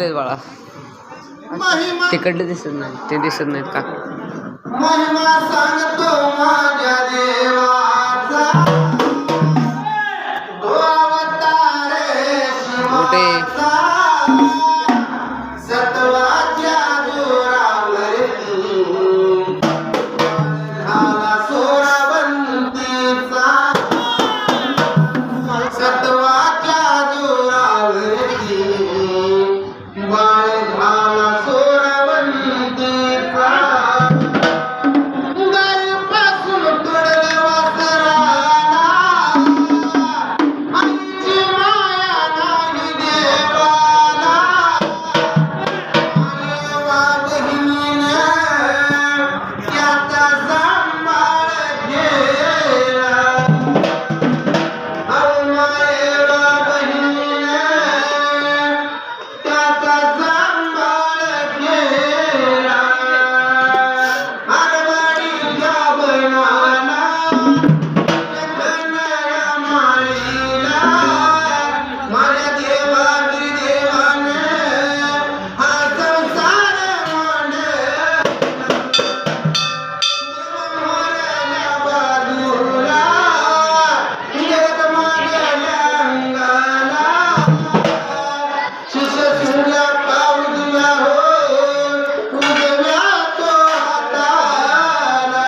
आहेत बाळा. तिकडले दिसत नाही, ते दिसत नाहीत का? महिमा सांगतो माझ्या देवाचा, तो अवतार शिवाचा, सत्वाच्या जोरावरती झाला सोरावंतीचा, सत्वाच्या जोरावरती बाळ झाला सोरावंतीचा. गायीपासून तुडले वासराला, आईची माया नाही देवाला. मायेवा बहिणीने त्याचा सांभाळ केला, मायेवा बहिणीने त्याचा सांभाळ केला. आरवाडीच्या बैलाला, कन्हैया माळीला, माझ्या देवा देवाने हा संसार मांडला. मोरल्या बाजूला, येत माझ्या अंगाला, शिशुला पाव दिला हो उजव्या तो हाताला.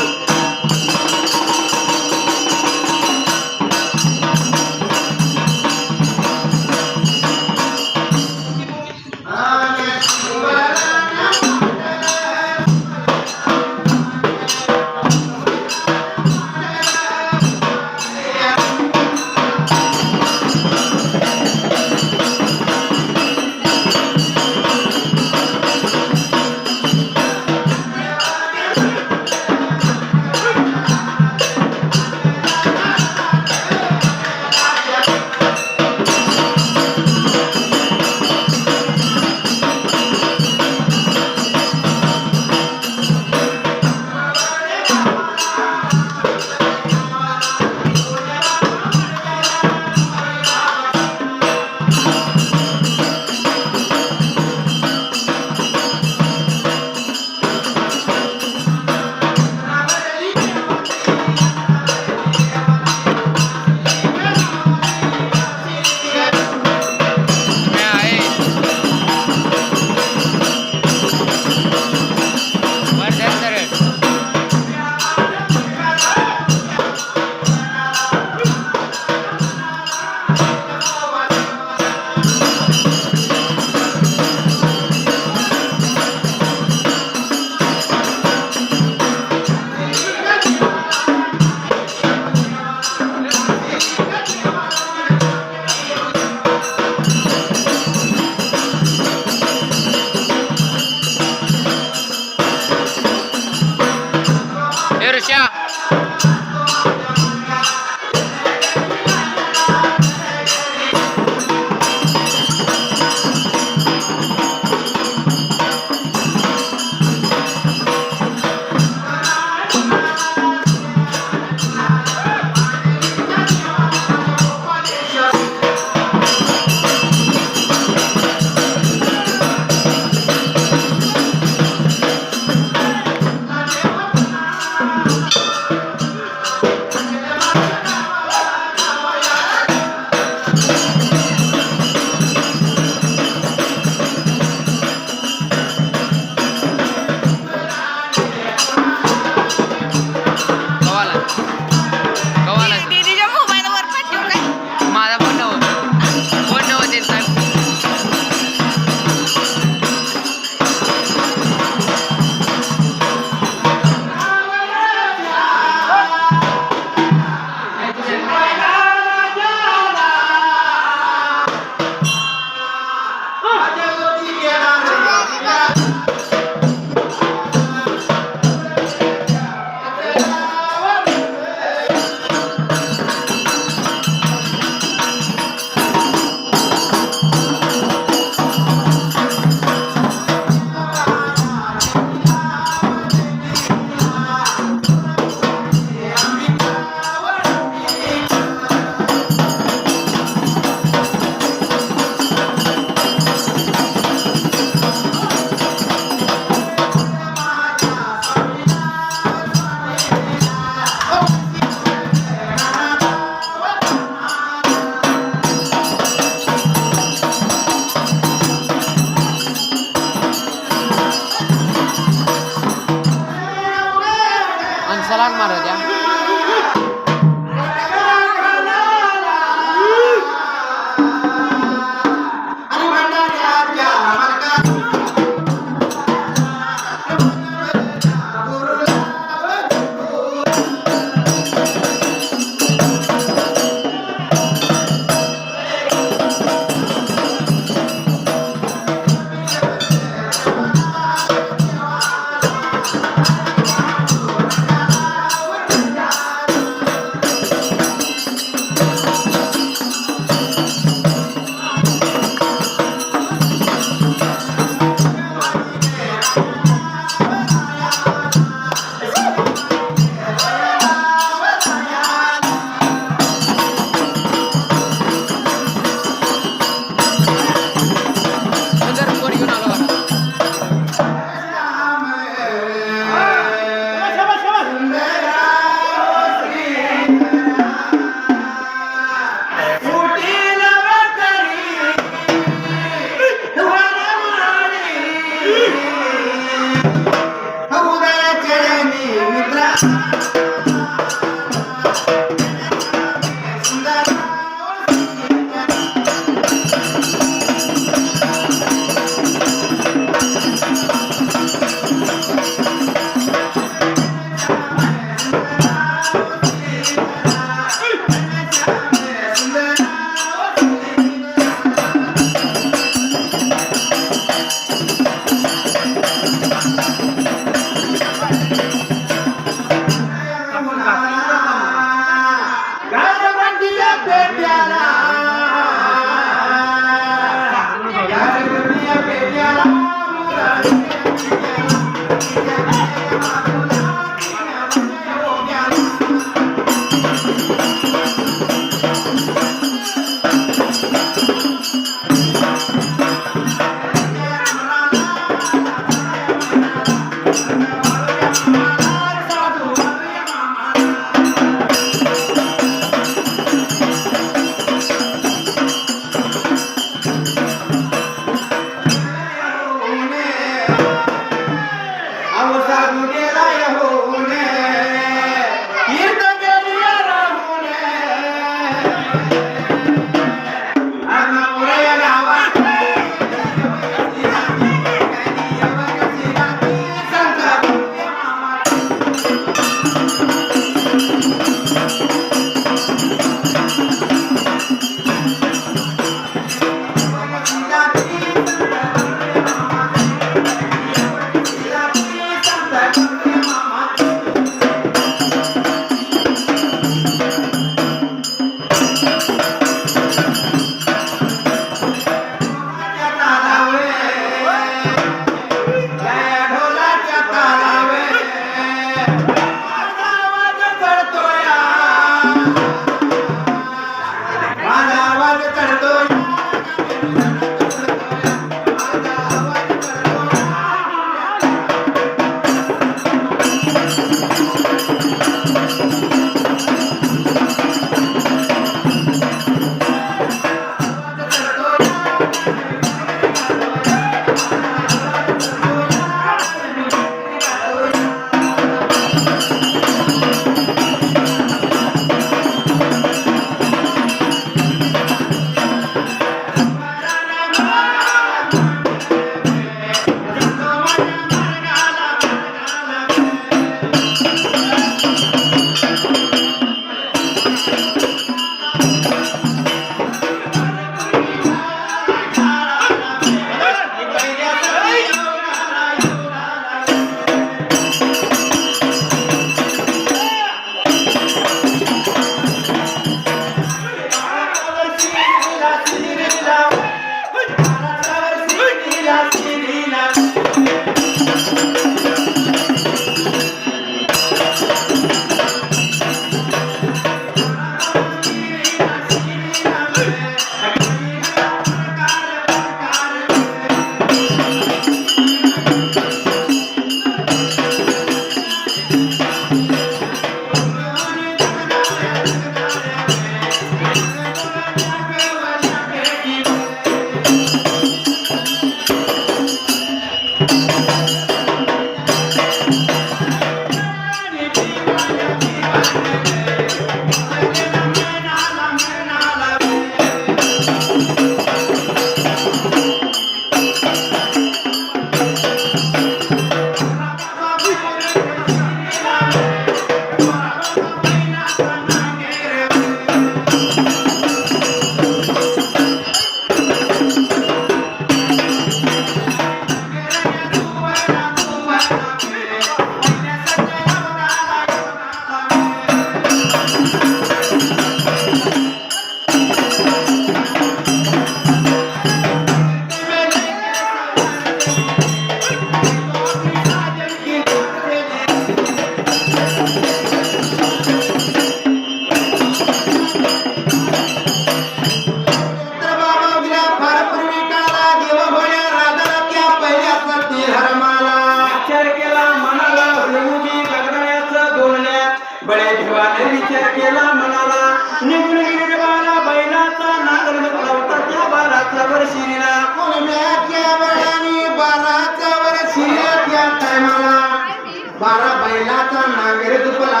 बारा बैलाचा नांगर दुपला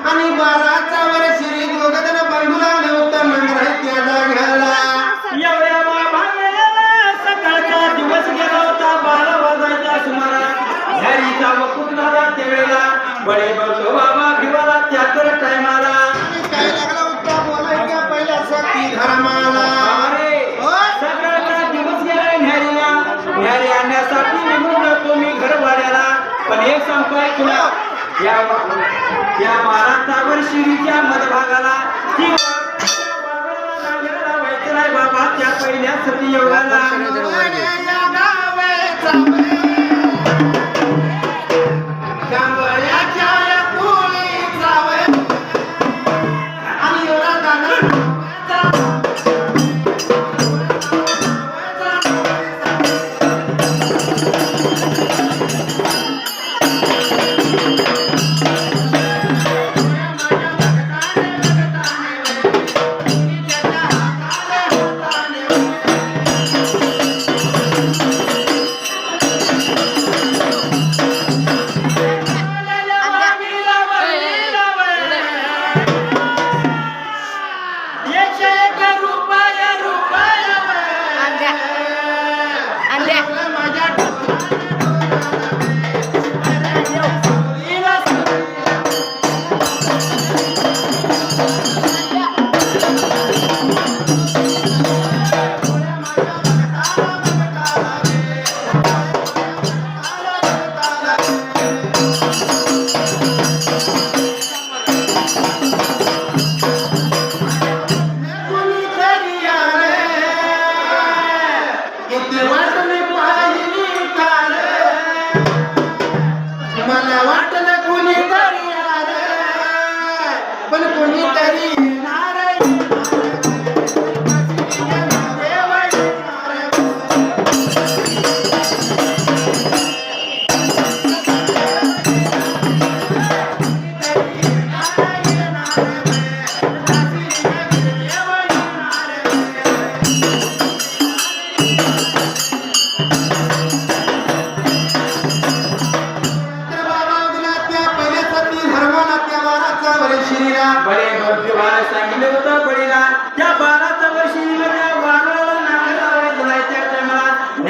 आणि 12चा वर्ष श्री दोघजण बंधूला नव्हतं नांगर त्या जाग्याला एवढ्या बाबाने सकाळचा दिवस गेला होता 12 वाजायच्या सुमारास घरीचा वकूत झाला त्यावेळेला बळे बसलो बाबा भिवाला त्याकर टायमाला काय लागला उत्तर बोलायच्या पहिल्या सती धर्माला सकाळचा दिवस गेला न्यारीला न्यारी आणण्यासाठी निघून जातो मी घरवाड्याला पण एक सांगतोय तुला या 12चा वर्षीच्या मधभागाला ती व्हायचं नाही बाबा त्या पहिल्या सती योगाला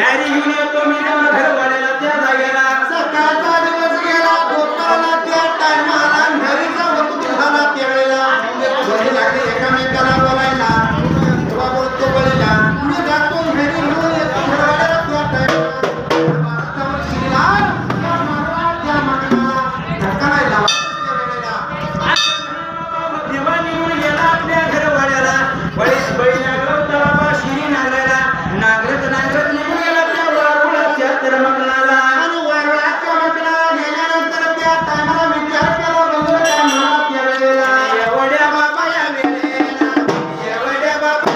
न्यारी घेऊन येतो मी जेव्हा घरवाड्याला त्या जागेला सकाळचा दिवस गेला गोपाळाला त्या टायमाला घरीचा वस्तू झाला त्यावेळेला घरी लागले एकामेकाला बोलायला तेव्हा बोलतो बळीला मी जातो घरी घेऊन येतो घरवाड्याला त्या टायमाला भारतावर श्रीराम त्या मगनाला धक्का नाही लावा तेव्हा निघून गेला आपल्या घरवाड्याला बळी लागला होता बाबा शिरी नांगरायला नांगरत निघून गेला त्या वारुळाच्या तर मगनाला आणि वारुळाच्या मगनाला गेल्यानंतर त्या टायमाला विचार केला बघून त्या मनात त्यावेळेला एवढ्या बाबा या वेळेला एवढ्या बाबा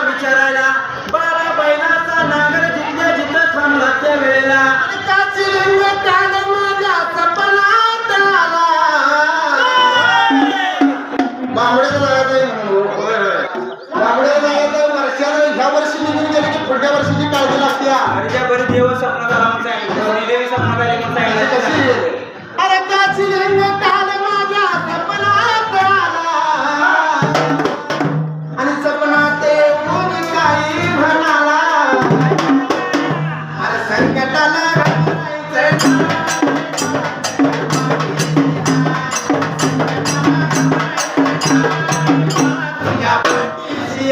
विचारायला बारा बैलाचा नांगर जिथल्या जिथं थांबला त्या वेळेला ह्या वर्षी निघून गेले की पुढच्या वर्षीची काळजी लागते बरी देव सपनात आला म्हणून सांगितलं देवी सपनात आली म्हणून सांगितलं अरे काची लिंग काल माझ्या सपनात आला आणि सपनात येऊन काही म्हणाला अरे संकटाला घाबरायचं तुझ्या पाठीशी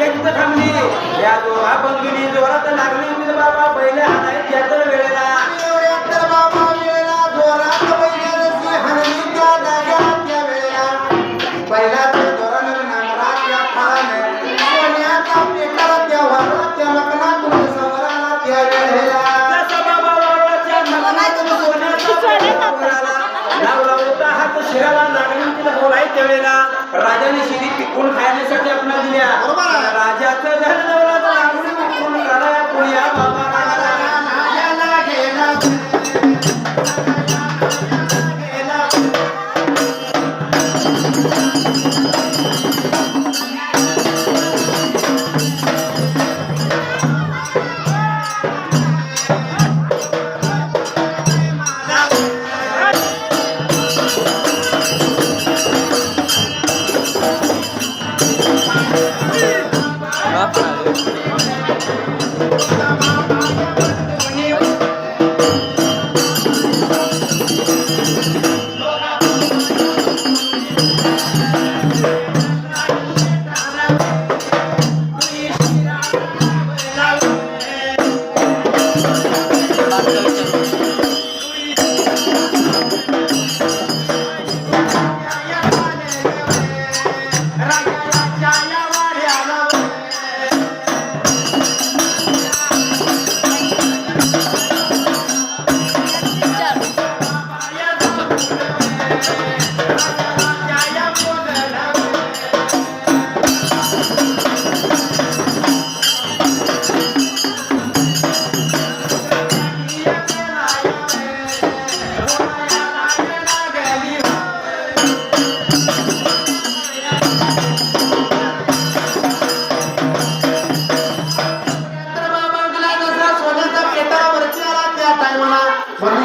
या दोहा बंधुनी जोरात लागली बाबा पहिल्या हाणायत त्या तर वेळेला बाबा वेळेला जोरात बैलाची हाणली त्या जाग्यात त्या वेळेला पहिला त्या जोरानं नांगराच्या फळानं सोन्याचा पेटाला त्या वारुळाच्या मकनातून समोराला त्या वेळेला जसा बाबा वारुळाच्या मकनातून सोन्याचा पेटा उघडाला. लावला होता हात शिराला लागली तिथं बोलाय त्यावेळेला राजाने शिरी पिकून खाण्यासाठी आपल्याला दिल्या. बरोबर आहे. राजाचं धन दौलत लागून पिकून कराया पुण्या बाबा राजाला गेला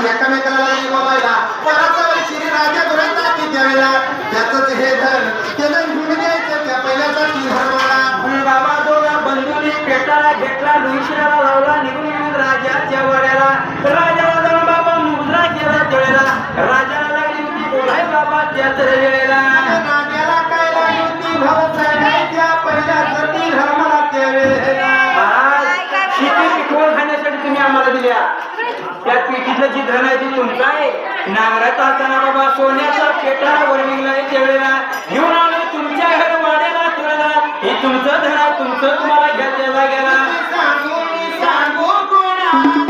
एकामेकाला बोलायला परत श्री राजा दुरायचा की त्यावेळेला त्याच हे धन त्याला घेऊन द्यायचं त्या पहिल्याचा ती हरवाला बाबा दोघा बंधूंनी पेटाला घेतला लुईशिराला लावला निघून गेला राजाच्या वाड्याला. राजाला जाऊन बाबा मुजरा केला त्यावेळेला राजाला लागली होती बोलाय बाबा त्याच वेळेला राजाला काय लागली होती भावसाहेबांच्या पहिल्याचा ती हरवाला त्यावेळेला शेती पिकवून खाण्यासाठी तुम्ही आम्हाला दिल्या. त्या पिठीतलं जी धन आहे ती तुमचं आहे. नांगराचा असताना बाबा सोन्याचा पेटाला वर निघलाय त्यावेळेला घेऊन आलो तुमच्या घर वाड्याला तुला हे तुमचं धन आहे तुमचं तुम्हाला घ्यायला गेला. सांगू कोणा